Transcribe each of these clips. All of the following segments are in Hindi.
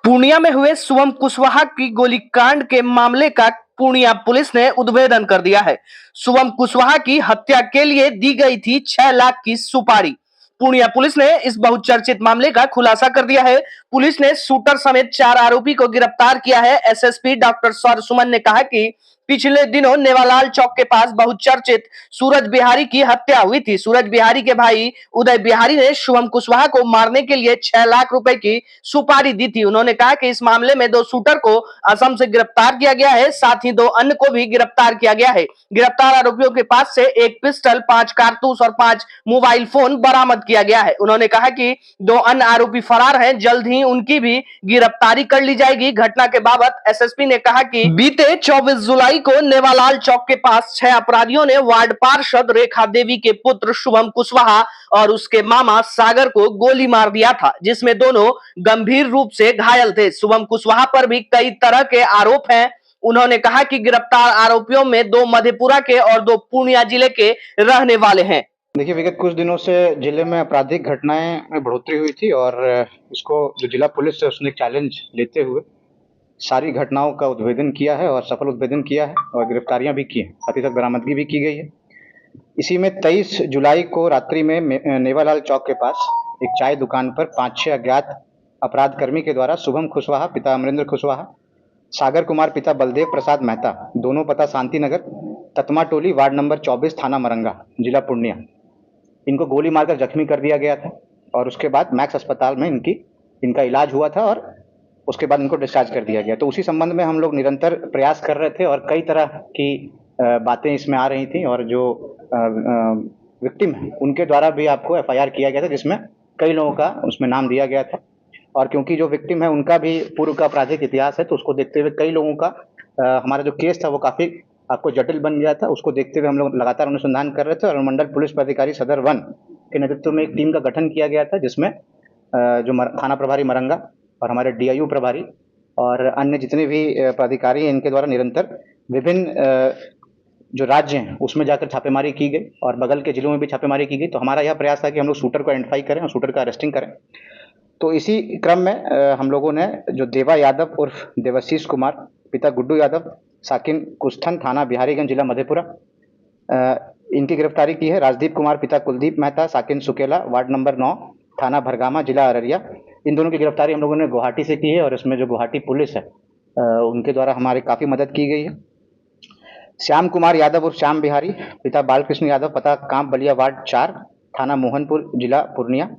पूर्णिया में हुए शुभम कुशवाहा की गोलीकांड के मामले का पूर्णिया पुलिस ने उद्भेदन कर दिया है। शुभम कुशवाहा की हत्या के लिए दी गई थी 6 लाख की सुपारी। पूर्णिया पुलिस ने इस बहुचर्चित मामले का खुलासा कर दिया है। पुलिस ने शूटर समेत 4 आरोपी को गिरफ्तार किया है। एसएसपी डॉक्टर सौर सुमन ने कहा कि पिछले दिनों नेवालाल चौक के पास बहुचर्चित सूरज बिहारी की हत्या हुई थी। सूरज बिहारी के भाई उदय बिहारी ने शुभम कुशवाहा को मारने के लिए 6 लाख रुपए की सुपारी दी थी। उन्होंने कहा कि इस मामले में 2 शूटर को असम से गिरफ्तार किया गया है, साथ ही 2 अन्य को भी गिरफ्तार किया गया है। गिरफ्तार आरोपियों के पास से 1 पिस्टल, 5 कारतूस और 5 मोबाइल फोन बरामद किया गया है। उन्होंने कहा कि 2 अन्य आरोपी फरार हैं, जल्द ही उनकी भी गिरफ्तारी कर ली जाएगी। घटना के बाबत एसएसपी ने कहा कि बीते 24 जुलाई को नेवालाल चौक के पास 6 अपराधियों ने वार्ड पार्षद रेखा देवी के पुत्र शुभम कुशवाहा और उसके मामा सागर को गोली मार दिया था, जिसमें दोनों गंभीर रूप से घायल थे। शुभम कुशवाहा पर भी कई तरह के आरोप हैं। उन्होंने कहा कि गिरफ्तार आरोपियों में 2 मधेपुरा के और 2 पूर्णिया जिले के रहने वाले हैं। देखिए, विगत कुछ दिनों से जिले में आपराधिक घटनाएं में बढ़ोतरी हुई थी और इसको जो जिला पुलिस है उसने चैलेंज लेते हुए सारी घटनाओं का उद्भेदन किया है और सफल उद्भेदन किया है और गिरफ्तारियां भी की हैं, साथ ही साथ बरामदगी भी की गई है। इसी में 23 जुलाई को रात्रि में नेवालाल चौक के पास एक चाय दुकान पर 5-6 अज्ञात अपराध कर्मी के द्वारा शुभम कुशवाहा पिता अमरेंद्र कुशवाहा, सागर कुमार पिता बलदेव प्रसाद मेहता, दोनों पता शांति नगर, ततमा टोली, वार्ड नंबर 24, थाना मरंगा, जिला पूर्णिया, इनको गोली मारकर जख्मी कर दिया गया था और उसके बाद मैक्स अस्पताल में इनका इलाज हुआ था और उसके बाद इनको डिस्चार्ज कर दिया गया। तो उसी संबंध में हम लोग निरंतर प्रयास कर रहे थे और कई तरह की बातें इसमें आ रही थी और जो विक्टिम है उनके द्वारा भी आपको एफआईआर किया गया था, जिसमें कई लोगों का उसमें नाम दिया गया था। और क्योंकि जो विक्टिम है उनका भी पूर्व का आपराधिक इतिहास है, तो उसको देखते हुए कई लोगों का हमारा जो केस था वो काफ़ी आपको जटिल बन गया था। उसको देखते हुए हम लोग लगातार अनुसंधान कर रहे थे और मंडल पुलिस पदाधिकारी सदर 1 के नेतृत्व में एक टीम का गठन किया गया था, जिसमें जो थाना प्रभारी मरंगा और हमारे डीआईयू प्रभारी और अन्य जितने भी पदाधिकारी हैं इनके द्वारा निरंतर विभिन्न जो राज्य हैं उसमें जाकर छापेमारी की गई और बगल के जिलों में भी छापेमारी की गई। तो हमारा यह प्रयास था कि हम लोग शूटर को आइडेंटिफाई करें और शूटर का अरेस्टिंग करें। तो इसी क्रम में हम लोगों ने जो देवा यादव उर्फ देवाशीष कुमार पिता गुड्डू यादव, साकिन कुस्थन, थाना बिहारीगंज, जिला मधेपुरा, इनकी गिरफ्तारी की है। राजदीप कुमार पिता कुलदीप मेहता, साकिन सुकेला, वार्ड नंबर 9, थाना भरगामा, जिला अररिया, इन दोनों की गिरफ्तारी हम लोगों ने गुवाहाटी से की है और इसमें जो गुवाहाटी पुलिस है उनके द्वारा हमारी काफ़ी मदद की गई है। श्याम कुमार यादव उर्फ श्याम बिहारी पिता बालकृष्ण यादव, पता कांप बलिया, वार्ड 4, थाना मोहनपुर, जिला पूर्णिया।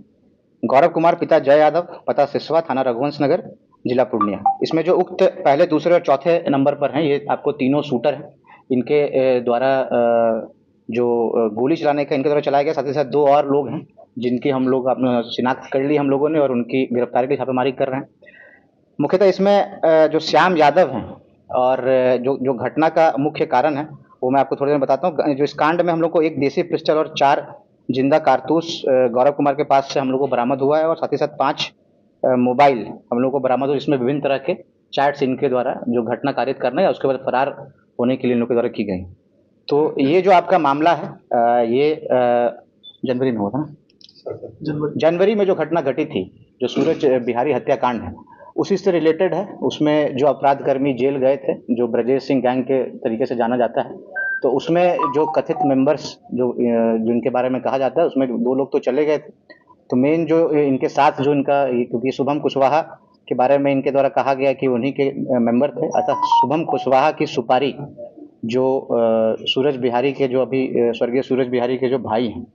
गौरव कुमार पिता जय यादव, पता सिसवा, थाना रघुवंश नगर, जिला पूर्णिया। इसमें जो उक्त पहले, दूसरे और चौथे नंबर पर हैं ये आपको तीनों शूटर हैं। इनके द्वारा जो गोली चलाने का इनके द्वारा चलाया गया, साथ ही साथ 2 और लोग हैं जिनकी हम लोग अपना शिनाख्त कर ली हम लोगों ने और उनकी गिरफ्तारी की छापेमारी कर रहे हैं। मुख्यतः इसमें जो श्याम यादव हैं और जो घटना का मुख्य कारण है वो मैं आपको थोड़ी देर बताता हूँ। जो इस कांड में हम लोग को 1 देसी पिस्टल और 4 जिंदा कारतूस गौरव कुमार के पास से हम लोग को बरामद हुआ है और साथ ही साथ 5 मोबाइल हम लोग को बरामद हुआ, जिसमें विभिन्न तरह के चैट्स इनके द्वारा जो घटना कारित करना है उसके बाद फरार होने के लिए इन लोगों के द्वारा की गई। तो ये जो आपका मामला है ये जनवरी में हुआ था ना, जनवरी में जो घटना घटी थी, जो सूरज बिहारी हत्याकांड है, उसी से रिलेटेड है। उसमें जो अपराध कर्मी जेल गए थे, जो ब्रजेश सिंह गैंग के तरीके से जाना जाता है, तो उसमें जो कथित मेंबर्स जो जिनके बारे में कहा जाता है उसमें 2 लोग तो चले गए थे। तो मेन जो इनके साथ जो इनका, क्योंकि शुभम कुशवाहा के बारे में इनके द्वारा कहा गया कि उन्हीं के मेंबर थे, अतः शुभम कुशवाहा की सुपारी जो सूरज बिहारी के, जो अभी स्वर्गीय सूरज बिहारी के जो भाई हैं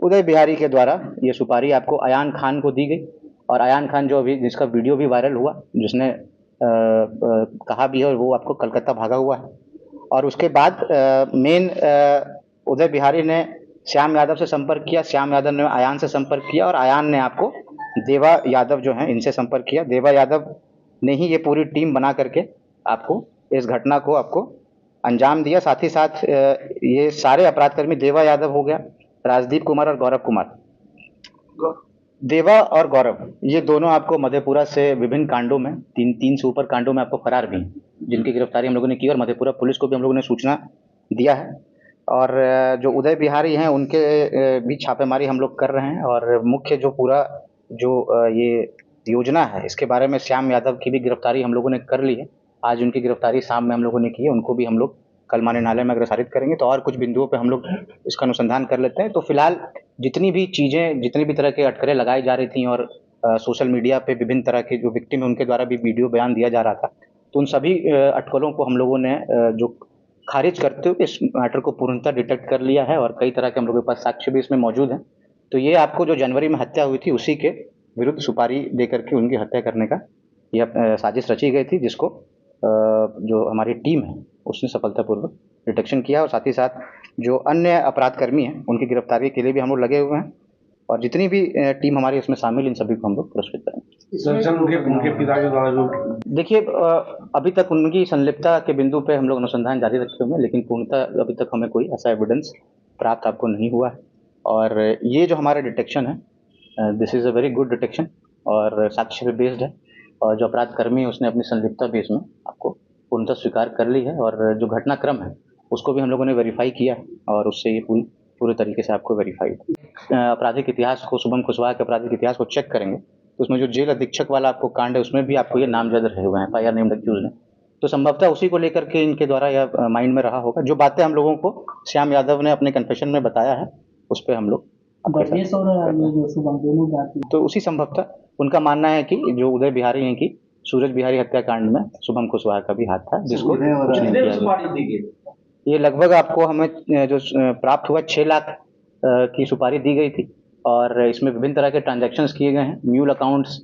उदय बिहारी के द्वारा ये सुपारी आपको अयान खान को दी गई। और अयान खान जो अभी जिसका वीडियो भी वायरल हुआ, जिसने कहा भी है, और वो आपको कलकत्ता भागा हुआ है। और उसके बाद मेन उदय बिहारी ने श्याम यादव से संपर्क किया, श्याम यादव ने अयान से संपर्क किया और अयान ने आपको देवा यादव जो हैं इनसे संपर्क किया। देवा यादव ने ही ये पूरी टीम बना करके आपको इस घटना को आपको अंजाम दिया। साथ ही साथ ये सारे अपराधकर्मी देवा यादव हो गया, राजदीप कुमार और गौरव कुमार, देवा और गौरव, ये दोनों आपको मधेपुरा से विभिन्न कांडों में, 3 से ऊपर कांडों में आपको फरार भी, जिनकी गिरफ्तारी हम लोगों ने की और मधेपुरा पुलिस को भी हम लोगों ने सूचना दिया है। और जो उदय बिहारी हैं उनके भी छापेमारी हम लोग कर रहे हैं। और मुख्य जो पूरा जो ये योजना है इसके बारे में श्याम यादव की भी गिरफ्तारी हम लोगों ने कर ली है। आज उनकी गिरफ्तारी शाम में हम लोगों ने की है, उनको भी हम लोग कल न्यायालय में अग्रसारित करेंगे। तो और कुछ बिंदुओं पे हम लोग इसका अनुसंधान कर लेते हैं। तो फिलहाल जितनी भी चीज़ें, जितनी भी तरह के अटकलें लगाई जा रही थी और सोशल मीडिया पे विभिन्न तरह के जो विक्टिम है उनके द्वारा भी वीडियो बयान दिया जा रहा था, तो उन सभी अटकलों को हम लोगों ने जो खारिज करते हुए इस मैटर को पूर्णतः डिटेक्ट कर लिया है और कई तरह के हम लोगों के पास साक्ष्य भी इसमें मौजूद हैं। तो ये आपको जो जनवरी में हत्या हुई थी उसी के विरुद्ध सुपारी दे करके उनकी हत्या करने का यह साजिश रची गई थी, जिसको जो हमारी टीम है उसने सफलतापूर्वक डिटेक्शन किया और साथ ही साथ जो अन्य अपराधकर्मी हैं उनकी गिरफ्तारी के लिए भी हम लोग लगे हुए हैं और जितनी भी टीम हमारी उसमें शामिल, इन सभी को हम लोग पुरस्कृत करेंगे। उनके पिता के द्वारा जो देखिए, अभी तक उनकी संलिप्तता के बिंदु पे हम लोग अनुसंधान जारी रखे हुए हैं, लेकिन पूर्णतः अभी तक हमें कोई ऐसा एविडेंस प्राप्त आपको नहीं हुआ है। और ये जो हमारा डिटेक्शन है, this is a very good detection और साक्ष्य पे बेस्ड है और जो अपराधकर्मी है उसने अपनी संलिप्तता भी इसमें आपको पूर्णतः स्वीकार कर ली है और जो घटनाक्रम है उसको भी हम लोगों ने वेरीफाई किया है और उससे ये पूरे तरीके से आपको वेरीफाइड आपराधिक इतिहास को, शुभम कुशवाहा के आपराधिक इतिहास को चेक करेंगे तो उसमें जो जेल अधीक्षक वाला आपको कांड है उसमें भी आपको ये नामजद रहे हुए हैं, FIR नेम्ड अक्यूज ने। तो संभवतः उसी को लेकर के इनके द्वारा यह माइंड में रहा होगा। जो बातें हम लोगों को श्याम यादव ने अपने कन्फेशन में बताया है उस पर हम लोग तो उसी संभवतः उनका मानना है कि जो उदय बिहारी हैं कि सूरज बिहारी हत्याकांड में शुभम कुशवाहा का भी हाथ था, जिसको कुछ नहीं किया गया। ये लगभग आपको हमें जो प्राप्त हुआ 6 लाख की सुपारी दी गई थी और इसमें विभिन्न तरह के ट्रांजैक्शंस किए गए हैं। म्यूल अकाउंट्स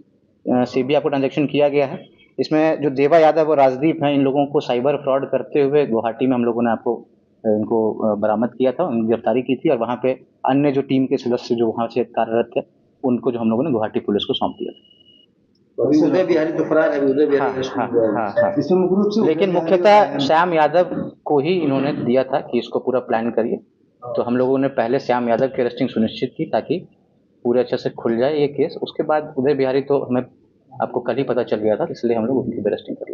से भी आपको ट्रांजैक्शन किया गया है। इसमें जो देवा यादव और राजदीप हैं, इन लोगों को साइबर फ्रॉड करते हुए गुवाहाटी में हम लोगों ने इनको बरामद किया था, उनकी गिरफ्तारी की थी और वहाँ पे अन्य जो टीम के सदस्य जो वहाँ से कार्यरत थे उनको जो हम लोगों ने गुवाहाटी पुलिस को सौंप दिया था। उदय बिहारी तो फरार है, उदय बिहारी हाँ। लेकिन मुख्यतः श्याम यादव को ही इन्होंने दिया था कि इसको पूरा प्लान करिए। तो हम लोगों ने पहले श्याम यादव की अरेस्टिंग सुनिश्चित की ताकि पूरे अच्छे से खुल जाए ये केस। उसके बाद उदय बिहारी तो हमें आपको कल ही पता चल गया था, इसलिए हम लोग उनकी अरेस्टिंग कर लिया।